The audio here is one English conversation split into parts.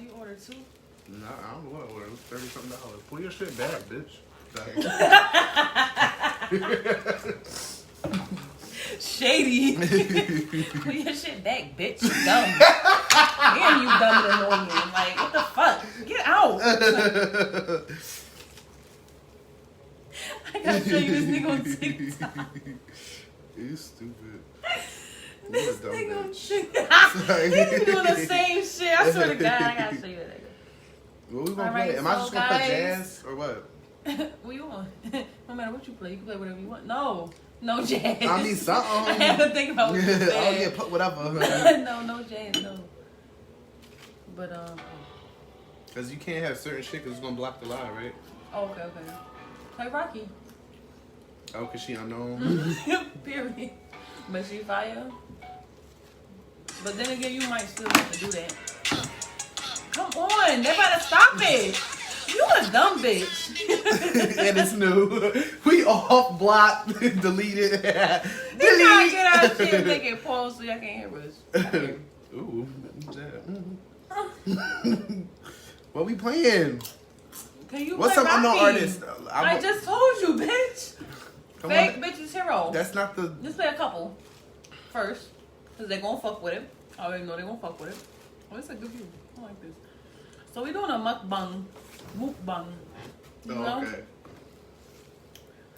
you ordered 2? Nah, I don't know what I ordered. It was $30-something. Pull your shit back, bitch. Shady. Put your shit back, bitch. You dumb. Damn, you dumb and annoying. Like, what the fuck? Get out. I gotta show you this nigga on TikTok. You stupid. This nigga on TikTok. He's doing the same shit. I swear to God, I gotta show you that nigga. What we gonna play? Am I just gonna play jazz or what? What you want? No matter what you play, you can play whatever you want. No jazz. I mean something. I have to think about what you said. Oh yeah, put whatever. No jazz, no. But Cause you can't have certain shit cause it's gonna block the live, right? oh, okay. Play Rocky. Oh, cause she unknown. Period. But she fire. But then again, you might still have to do that. Come on, they better stop it. You a dumb bitch. And it's new. We off block, deleted. They gotta get our shit and make it pause so y'all can't hear us. Ooh, what we playing? Can you What's play some unknown Rocky? artist? I just told you, bitch. Come Fake on. bitches hero. That's not the. Just play a couple first, cause they gonna fuck with it. I already know they gonna fuck with it. Oh, it's a good view. I like this. So we doing a mukbang. You know? Okay.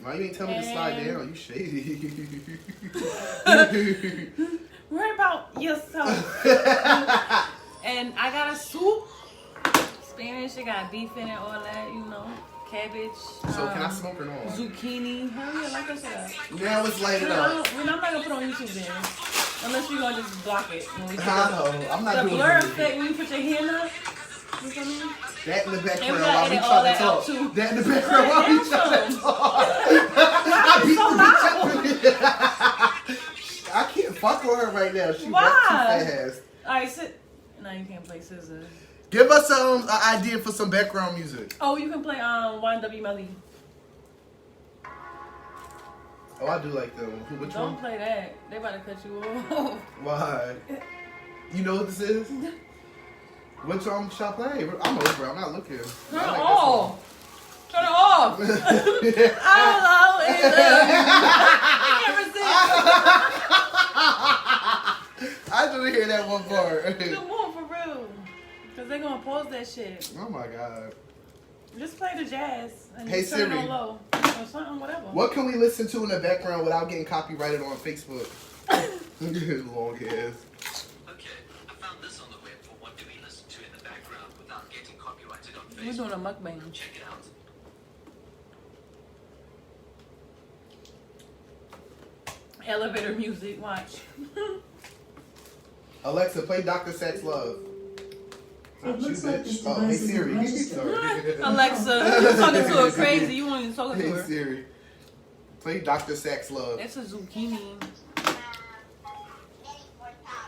Why you ain't tell me to slide down? You shady. Worry about yourself. And I got a soup. Spanish. It got beef in it, all that. You know, cabbage. So can I smoke or no? Zucchini. Hell yeah, like I said. Now let's light it up. I'm not gonna put on YouTube then. Unless you're gonna just block it. When we I'm not the doing blur it. effect when you put your hand up. You feel me? That in the background And we while gotta we edit all trying to that out talk. too. That in the background while we trying to talk. Why is so loud? I can't fuck with her right now. She Why? wet too fast. Alright, sit. No, you can't play scissors. Give us an idea for some background music. Oh, you can play YNW Melly. Oh, I do like that one. Which Don't one? play that. They about to cut you off. Why? You know what this is? Which song should I play? I'm over. I'm not looking. Turn it off. Turn it off. I can't resist. I didn't hear that one part. Come on, for real. Because they're going to pause that shit. Oh my god. Just play the jazz. And Hey, just turn Siri. it on low. Or something, whatever. What can we listen to in the background without getting copyrighted on Facebook? Long ass. Okay, I found this on the web for what do we listen to in the background without getting copyrighted on We're Facebook. doing a mukbang. Check it out. Elevator music, watch. Alexa, play Dr. Sax Love. It looks like this Oh, hey device is Siri. registered. Sorry. Alexa, you're talking to her crazy. You weren't even talking to Hey her. Siri. Play Dr. Sax Love. It's a zucchini.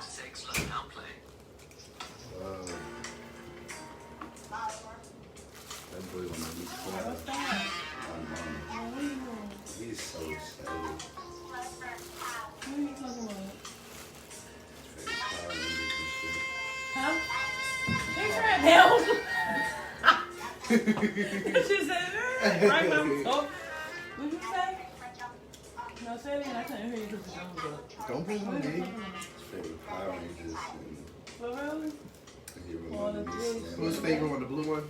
Sex love now play. That boy wanna be quiet. What's that? He's so excited. What are you talking about? Fake Power Rangers and shit. Huh? She turned down. She said, right now. Oh, what did you say? No, say it again. I couldn't hear you because the phone was up. Don't pull on me. Fake Power Rangers and For real? he All the remember me kids. slamming. Who's favorite one? The blue one?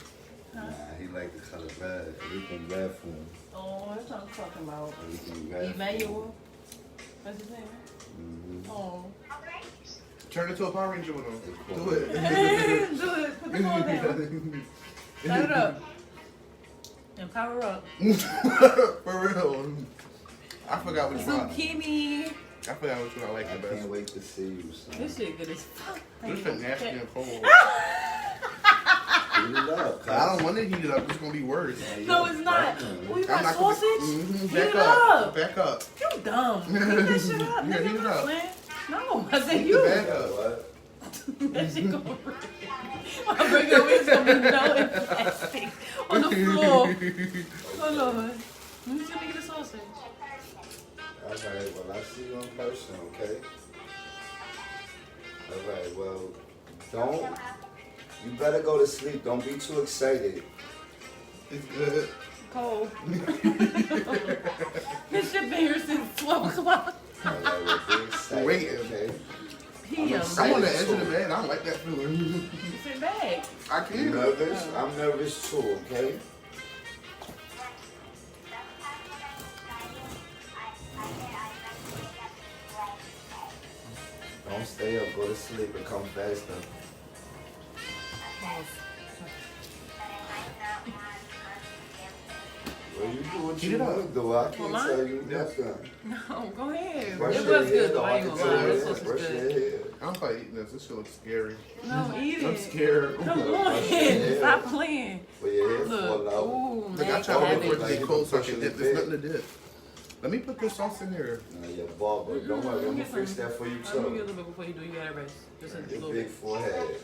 Nah, he like the color red. Everything red for him. Oh, that's what I'm talking about. Everything red. Emmanuel. What's his name? Mm-hmm. Oh. Turn into a Power Ranger with him. Cool. Do it. Do it. Put the phone down. Turn it up. And power up. For real. I forgot which one. Zucchini. I forgot which one I like I the best. can't wait to see you, son. This shit good as fuck. This shit nasty and cold. Heat it up. I don't want to heat it up. It's gonna be worse. No, it's not. We I'm got not gonna sausage. be- Heat Back it up. up. Back up. You dumb. Heat that shit up. Yeah, Nigga, heat it I'm up. playing. No, I said Heat the you. bag Yeah, up. what? That shit gonna break. My burger wings gonna be melting plastic on the floor. Oh Lord. Let me see me get the sausage. Alright, well, I see you in person, okay? Alright, well, don't You better go to sleep. Don't be too excited. It's good. Cold. This shit been here since 12 o'clock. Alright, well, be excited, Wait. okay? He I'm on the edge of the bed. I don't like that feeling. Sit back. I You can't. nervous? I'm nervous too, okay? Don't stay up, go to sleep and come faster. Well, you do what Heat you it up. want to do. I can't Well, tell you nothing. No, go ahead. Brush It your was hair, good though. though. I I ain't can gonna tell lie. you This that. sauce Brush was your good. hair. I'm probably eating this. This shit looks scary. No, eat I'm it. scared. Come Brush your on. hair. Stop playing. For your hair Look. fall out. Ooh, Look, I man. tried to wait for it to Like get cold so I pushing can the dip. There's bed. nothing to dip. Let me put this sauce in there. Nah, your barber. Don't worry, I'm gonna fix that for you I'll give you a too. little bit before you do. You gotta rest. Just a Your little big bit. forehead.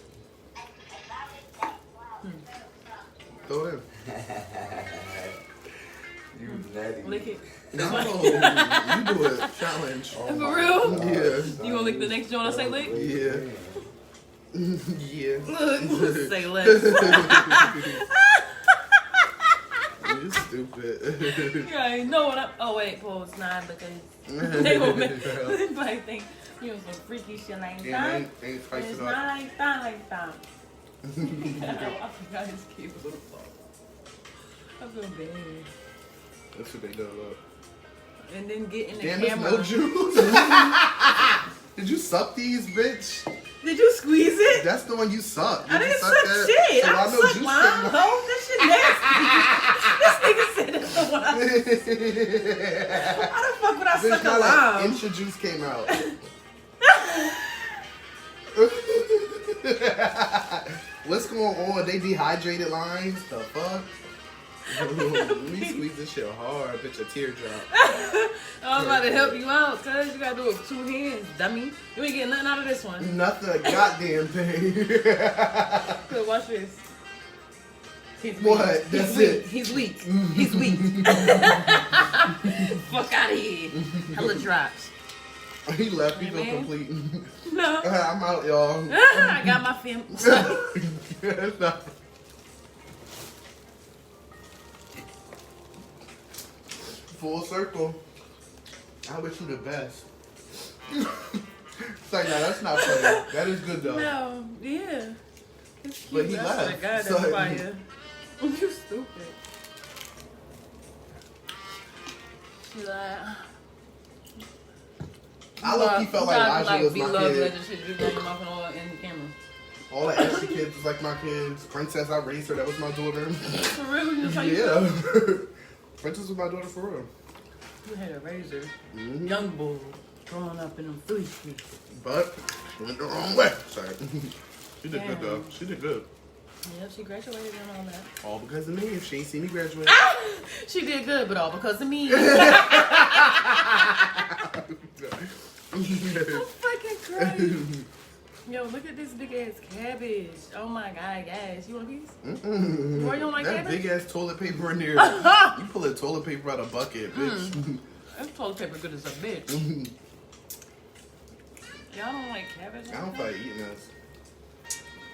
Throw it in. You natty. Lick it. No, you do it. Challenge. Oh For my real? God, Yeah. son. You gonna lick the next joint I say lick? Yeah. Yeah. Look, say less. You stupid. You already know what I'm. Oh wait, pause. Nah, because they will make like think you know some freaky shit like Yeah, that. ain't spice It's it not up. like that, like that. I forgot his kid was on the phone. I feel bad. That's what they do. Look. And then get in the Damn, there's camera. no juice. Did you suck these, bitch? Did you squeeze it? That's the one you sucked. I Did you didn't suck that? shit. So I know sucked juice mine. came out. No, that shit nasty. This nigga said that's the one I How the fuck would I Bitch, suck a not an lime? inch of juice came out. What's going on? They dehydrated limes? The fuck? Let me squeeze this shit hard, bitch. A teardrop. I'm about to help you out, cuz you gotta do it with 2 hands, dummy. You ain't getting nothing out of this one. Nothing, a goddamn thing. Good, watch this. He's weak. What? He's That's weak. it. He's weak. He's weak. Fuck out of here. Hella drops. He left. He Hey, feel man. complete. No. I'm out, y'all. I got my fam. Full circle. I wish you the best. It's like, no, that's not funny. That is good though. No, yeah. It's But cute. he I swear to left. God, that's So- fire. You stupid. She like, I low-key felt like Elijah was my beloved kid. legend shit you got them off and all in the camera. All the Ashley kids was like my kids. Princess, I raised her. That was my daughter. For real, you just how you Yeah. Princess was my daughter for real. You had a razor. Mhm. Young bull growing up in them 3 streets. But went the wrong way. Sorry. She did good though. Damn. She did good. Yeah, she graduated and all that. All because of me. If she ain't seen me graduate. She did good, but all because of me. I'm fucking crazy. Yo, look at this big ass cabbage. Oh my god, guys. You want a piece? Mm-mm. Why you don't like that cabbage? big ass toilet paper in there. You pull a toilet paper out of a bucket, bitch. That's toilet paper good as a bitch. Mhm. Y'all don't like cabbage? I don't feel like eating this.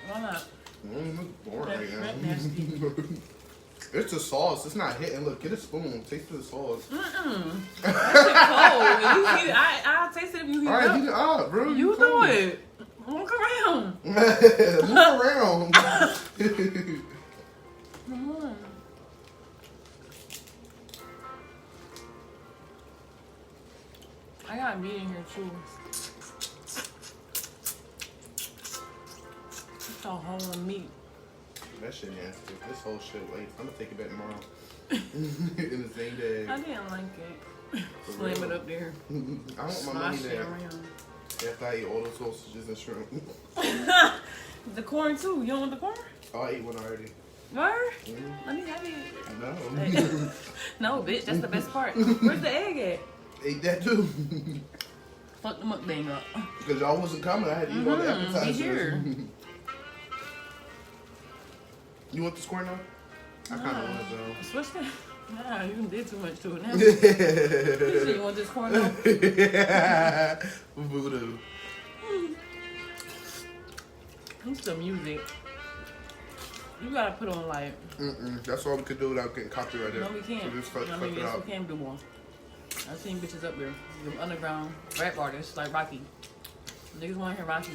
Why not? It's boring right That now. nasty. It's the sauce. It's not hitting. Look, get a spoon. Taste the sauce. Mm-mm. That shit cold. And you heat it. I'll taste it if you heat All it right, up. heat it up, bro. You do cool. it. Walk around. Move around. Come on. I got meat in here too. It's all whole meat. That shit nasty. This whole shit. Wait, I'm gonna take it back tomorrow. In the same day. I didn't like it. Slam it up there. I want my money Slosh it back. around. After I eat all those sausages and shrimp. The corn too. You don't want the corn? Oh, I ate one already. Word? Mhm. Let me have it. No. Hey. No, bitch. That's the best part. Where's the egg at? Ate that too. Fuck the mukbang up. Because y'all wasn't coming. I had to eat all the Mhm, be appetizers. here. You want this corn now? I kind of want it though. Switch that. Nah, you did too much to it now. You said you want this corn though? Voodoo. What's the music? You gotta put on like. That's all we could do without getting copyrighted. No, we can't. So just fuck I mean, it yes, out. we can do more. I've seen bitches up there, them underground rap artists like Rocky. Niggas want to hear Rocky.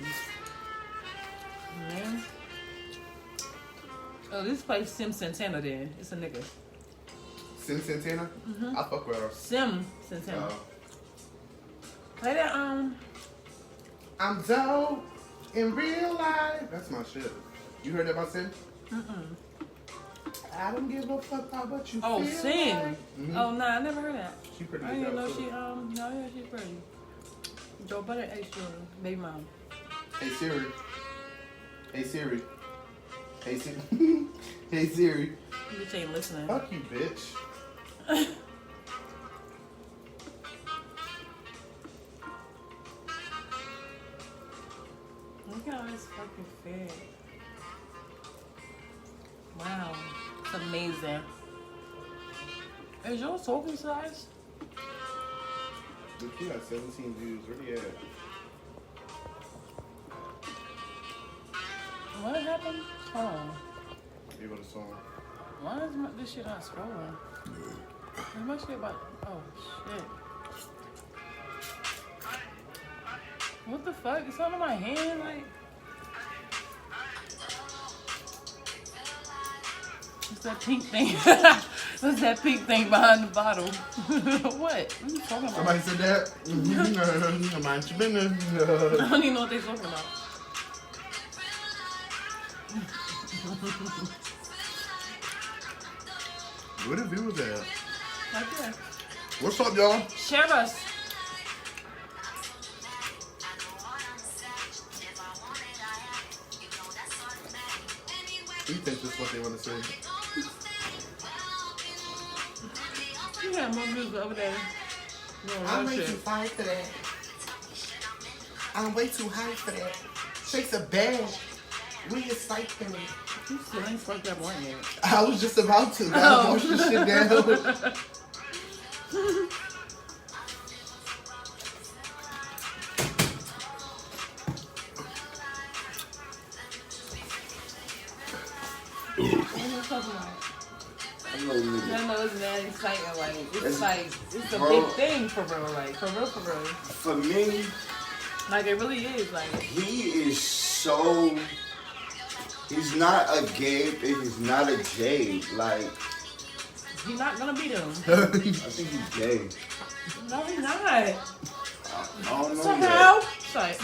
Man. Oh, this place Sim Santana then. It's a nigga. Sim Santana? I fuck with her. Sim Santana. Play that I'm dope in real life. That's my shit. You heard that about Sim? I don't give a fuck about what you Oh, feel Sing. like. Oh, nah, I never heard that. She pretty I good. didn't know too. she, no, yeah, she's pretty. Joe Butter, H. Jordan, baby mom. Hey Siri. Hey Siri. Hey Siri. Hey Siri. You just ain't listening. Fuck you, bitch. Look at all this fucking fit. Wow. It's amazing. Is yours talking size? Look, you got 17 views. Where you at? What happened? Hold on. Give it a song. Why is this shit not scrolling? It must be about. Oh shit. What the fuck? It's on my hand, like. What's that pink thing? What's that pink thing behind the bottle? What? What are you talking about? Somebody said that? Mind your business. I don't even know what they're talking about. Where the viewers at? Right there. What's up, y'all? Share us. You think this is what they want to say? You got more views over there. No, I'm that way shit. too fine for that. I'm way too high for that. Shakes a bag. We is cycling. You still ain't fucked up one yet. I was just about to. Gotta push this shit down. What are you talking about? I know nigga. I know it's mad exciting. Like it's a Bro. big thing for real. Like for real, for real. For me, Like it really is. Like he is so. He's not a Gabe and he's not a Jade. Like, he's not gonna beat him. I think he's gay. No, he's not. I don't know Somehow. that. Like,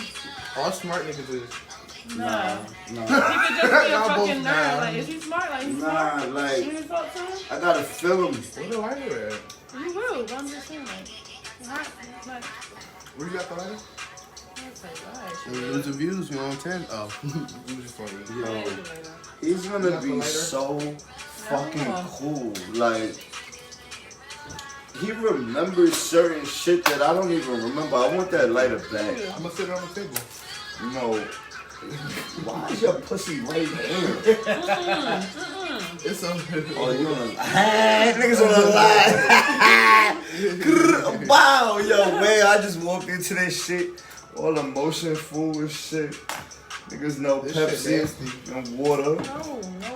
All smart niggas is. nah. Nah. He could just be a Y'all both fucking nerd. nah. Like, is he smart? Like, he's Nah, smart. like- You ain't talk to him? I gotta feel him. Where the lighter at? You will. But I'm just saying, like, hot. Like, Where you got the lighter? that's like, alright. Lose the views. You on 10? Oh. You just funny. Yo, Yeah. he's You gonna got the be lighter? so fucking Yeah. cool. Like, he remembers certain shit that I don't even remember. I want that lighter back. I'm gonna sit it on the table. No. Why is your pussy right here? It's on. Oh, you on the niggas on the line. Wow, yo, man, I just walked into this shit. All emotion, food and shit. Niggas know This shit Pepsi nasty. and water. No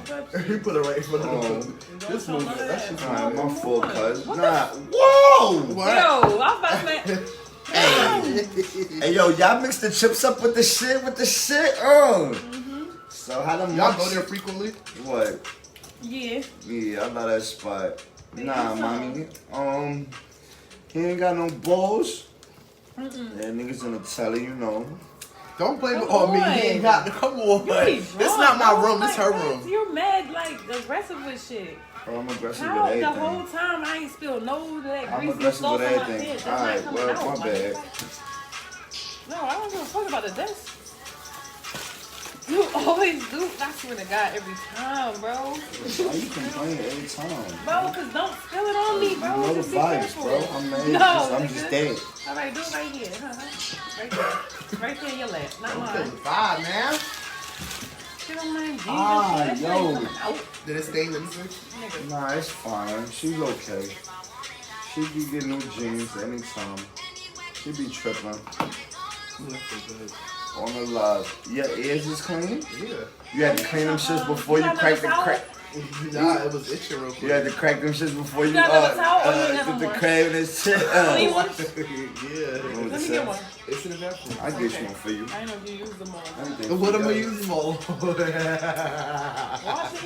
Pepsi. He put it right in front of Oh. the This Don't movement, tell that me shit's that. Alright, my fault, cuz. What Nah. Whoa! What? Yo, I was about to say. Hey, yo, y'all mix the chips up with the shit, So how them Y'all munch- go there frequently? What? Yeah. Yeah, I love that spot. Nah, mommy. He ain't got no balls. Yeah, niggas in the telly, you know. Don't blame it Come on me. on. He ain't got. Come on. You be It's drunk, not my bro. room. It's her Like, room. You're mad, like, aggressive with shit. Bro, I'm aggressive How with the everything. whole time I ain't spilled no of that I'm greasy aggressive sauce with on my everything. head. That's Alright, not coming well, out. my Like, bad. no, I don't give a fuck about the desk. You always do. I swear to God, every time, bro. Why you complain every time? Bro, cause don't spill it on me, bro. You know the Just be vibes, careful. bro. I'm No, just nigga. dead. All right, do it right here. Right there. Right there in your lap. Not Okay, mine. vibe, man. Shit on my jeans. Ah, and shit. That shit yo. ain't coming out, Did it stain? Let me see. nigga. Nah, it's fine. She's okay. She be getting new jeans anytime. She be tripping. Ooh, that feels good. On the live. Your ears is clean? Yeah. You had to clean them shits before you crack the crack. Nah, it was itching real quick. You had to crack them shits before you got another towel or you have did the one? crab and this shit. Clean one? Yeah. Let me get one. It's in the bathroom. I get you one for you. I didn't know if you used them all. Anything What for am I you. using for? Washing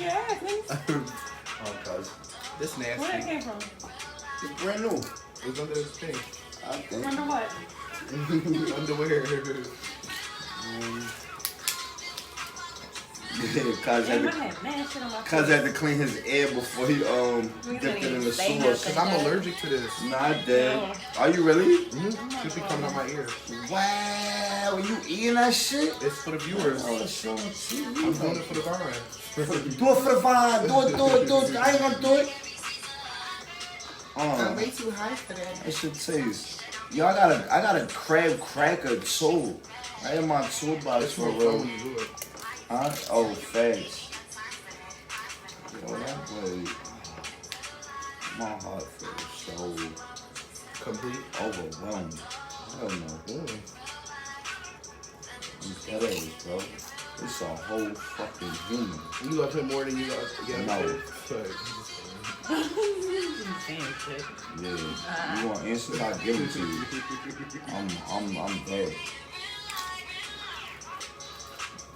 your ass, nigga. Oh, cuz. This Where that nasty. came from? It's brand new. It was under this thing. I think. Wonder what? Underwear. Yeah, cuz Damn, I had mad shit on my Cuz had to clean his ear before he dipped it in the Stay sauce. Because I'm allergic to this. Not dead. Are you really? Should be coming out my ears. Wow, are you eating that shit? It's for the viewers. Oh, it's so cheap. I'm doing it for the vine. Do it for the vibe. Do it. I ain't gonna do it. I'm way too high for that. That shit taste. Yo, I got a crab cracker too. Right in my toolbox It's for more fun real. when you do it. Huh? Oh, facts. Yo, that boy. My heart feels so Complete. overwhelmed. Hell no. That is, bro. It's a whole fucking human. You love him more than you love No. Damn shit. Yeah. You want answers? I give it to you. I'm dead.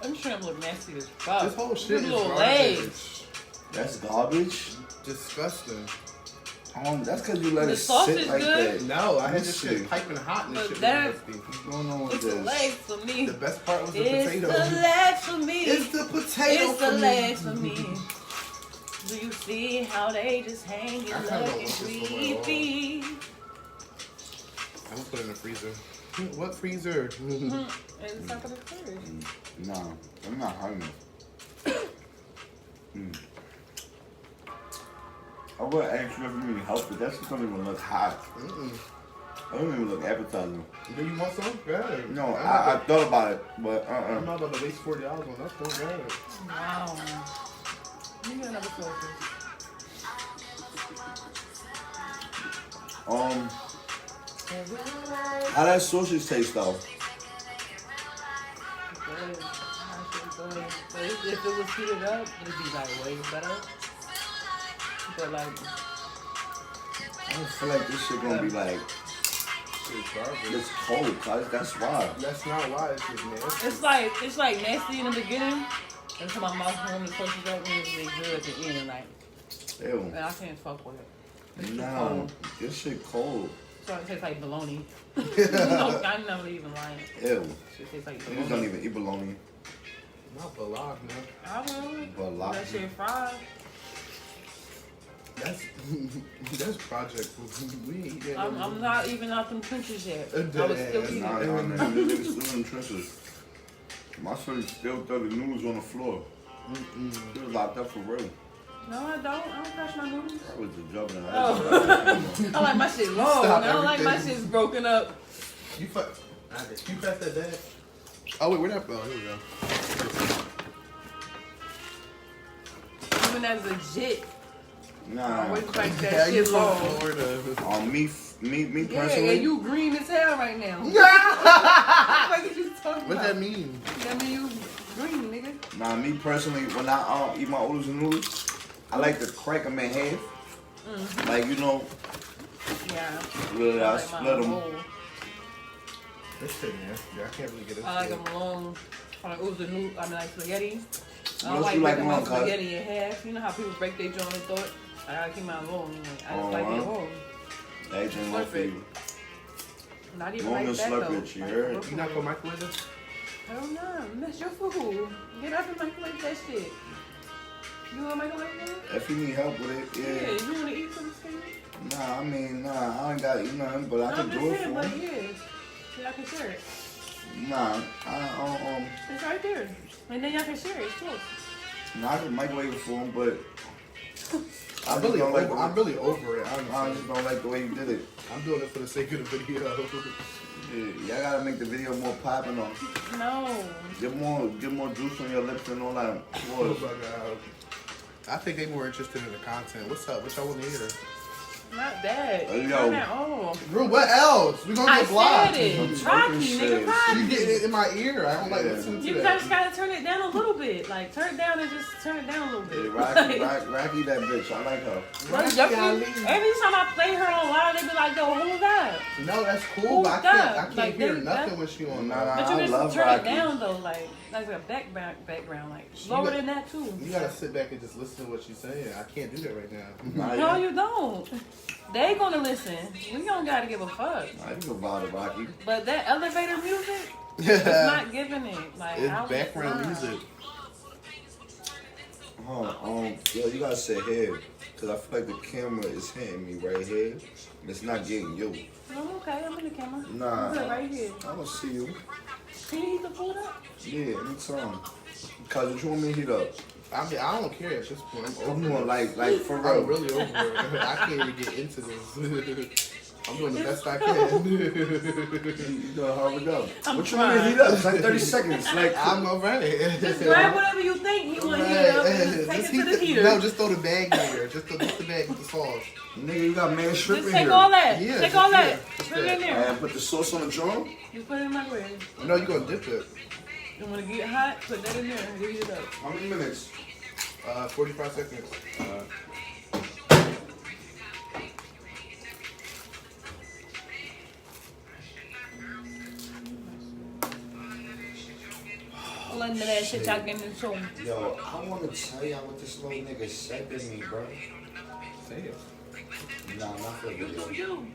Them shrimp look nasty as fuck. This whole shit Them is little garbage. legs. That's garbage. Disgusting. That's because you let The it sauce sit is like good. that. No, I had Let me this see. shit piping hot and this But shit that- was nasty. What's going on with It's the this? legs for me. The best part was the It's potato. the legs for me. It's the potato It's the for legs me. for me. Do you see how they just hang I and kinda look want and this for my creepy? I'm gonna put it in the freezer. What freezer? It's top of the fridge. No, I'm not hungry. I would ask you if you need help, but that shit don't even look hot. That don't even look appetizing. Do you want some? Good. No, I thought about it, but I'm not about to waste $40 on that. Don't grab it. Wow. You get another sausage. How that sausage taste though? Good. Good. But if it was heated up, it'd be like way better. But like, I don't feel like this shit gonna be like, It's garbage. it's cold, cuz that's why. That's not why it's just nasty. it's like nasty in the beginning. Until my mouth warm the sausage up and it's really good at the end. Like, Ew. and I can't fuck with it. It's too Nah, cold. this shit cold. So it tastes like bologna. No, I'm not even lying. Ew. It tastes like Niggas don't bologna. even eat bologna. Not Balak, man. I will. Bologna. That shit fried. That's project food. We ain't eat that. I'm not even out them trenches yet. I was still eating. Nah, man. This nigga's still in the trenches. My son still throw the noodles on the floor. He was locked up for real. No, I don't. I don't touch my noodles. That was a joke. Oh. I like my shit long. Stop I don't like my everything. shit's broken up. You pass that bag. Oh wait, where that? Oh, here we go. Even as legit. Nah. Always like Yeah, that you shit from long. Florida. Me Yeah, personally. and you green as hell right now. What the fuck is you talking What about? that mean? That mean you green, nigga. Nah, me personally, when I eat my oodles and noodles, I like to crack them in half. Like, you know, Yeah. really, I like split mine them. whole. This shit nasty. I can't really get it. I like them long. Like noodles. I mean, like spaghetti. I What don't else you like like breaking my long, cuz? spaghetti in half. You know how people break their joint and throw it? I gotta keep mine long. Like, I just like it long. Everything long for you. Not even Long like and that though. slurpage, you Like, heard? You not gonna microwave this? Hell no, that's your food. Get up and microwave that shit. You wanna microwave it? If you need help with it, Yeah, yeah. you wanna eat some steak? Nah, I mean, nah, I ain't gotta eat nothing, but I can do it for but him. yeah, y'all can share it. Nah, It's right there. And then y'all can share it, it's close. I can microwave it for him, but I I'm just don't like the I'm way, really over it. I Honestly, just don't like the way you did it. I'm doing it for the sake of the video. Yeah, y'all gotta make the video more popping on. No. Get more juice on your lips and all that. Oh my god. I think they more interested in the content. What's up? What y'all want to hear? Not that. Hey, yo. Turn that on. Bro, what else? We gonna I get blocked. said it. I'm Rocky, talking nigga, shit. You Rocky. getting it in my ear. I don't like listening to You that. just gotta turn it down a little bit. Like, turn it down and just turn it down a little Hey, bit. Rocky, that bitch. I like her. Like, Rocky, every time I play her on live, they be like, yo, who's that? No, that's cool, but I can't Like, hear they- nothing when she on. Nah, But I you love just turn Rocky. it down, though. Like a background. Like, lower than that, too. You gotta sit back and just listen to what she's saying. I can't do that right now. Nah, No, you you don't. They gonna listen. We don't gotta give a fuck. I can bother Rocky. But that elevator music, it's not giving it. Like, I It's was background fine. music. Yo, you gotta say here, cause I feel like the camera is hitting me right here. It's not getting you. I'm okay. I'm in the camera. Nah. I'm good right here. I don't see you. Can you heat the food up? Yeah, anytime. Cause what you want me to heat up? I mean, I don't care at this point. I'm over doing it. like for I'm real. really over it. I can't even get into this. I'm doing the best I can. You gotta hurry up. I'm What you want me to trying. heat up? It's like 30 seconds. Like I'm alright. Just grab whatever you think he want to heat up and just take Just it to the heater. No, just throw the bag in there. Just throw the bag with the sauce. nigga, you got mad shrimp Just in take here. all that. Yeah, Take just- all that. yeah, just Put it in that. there. And put the sauce on the drum. Just put it in the microwave. No, you're gonna dip it. And when it get hot, put that in there and heat it up. How many minutes? 45 seconds. All under that shit y'all getting into. Yo, I want to tell y'all what this little nigga said to me, bro. Say it. Nah, not for the video. You.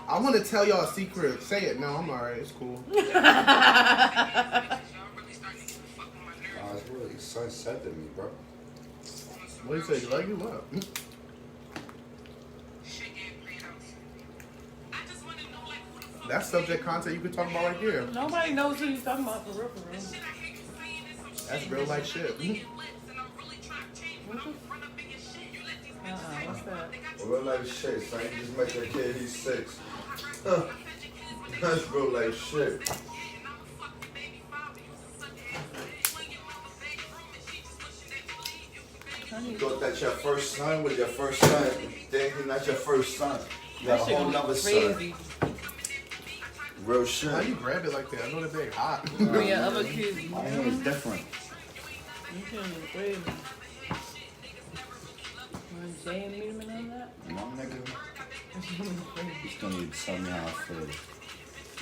I want to tell y'all a secret. Say it. No, I'm alright. It's cool. Nah, it's really son said to me, bro. What do you say? You like you what? That's subject content you can talk about right here. Nobody knows who you talking about for real, for real. That's real life shit. What's that? Real life shit, son. You just met your kid, he's 6. That's real life shit. You thought that your first son was your first son. Then he's not your first son. You got a That shit whole gonna nother be son. crazy. Real How shit. you grab it like that? I know that bag hot. Oh yeah, other kids. My hand is different. You can't be crazy. Want Jay and meet him and all that? My nigga, he's gonna need to tell me how I feel.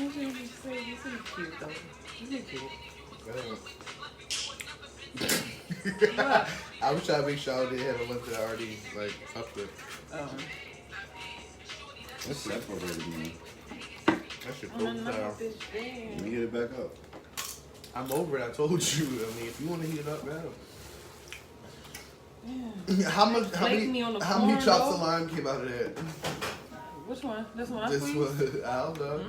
You should be crazy. You should be cute though. You be cute. I was trying to make sure I didn't have a list that I already like fucked with. What's separated me? That shit I'm broke another down. bitch Let me there. get it back up. I'm over it. I told you. I mean, if you want to heat it up now. Yeah. How Flake me on many the how many corn, chops though. of lime came out of that? Which one? This one I This squeezed? one, I don't know.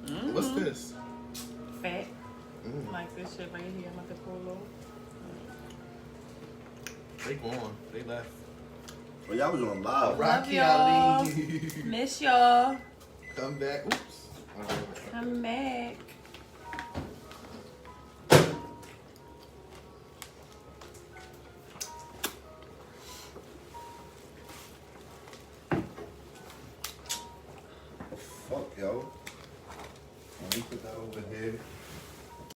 Mm-hmm. What's this? Fat. Mm. Like this shit right here. I'm about to pull over. They gone. They left. Well, y'all was on live. Rocky y'all. Ali. Miss y'all. Come back. Oops. Come back.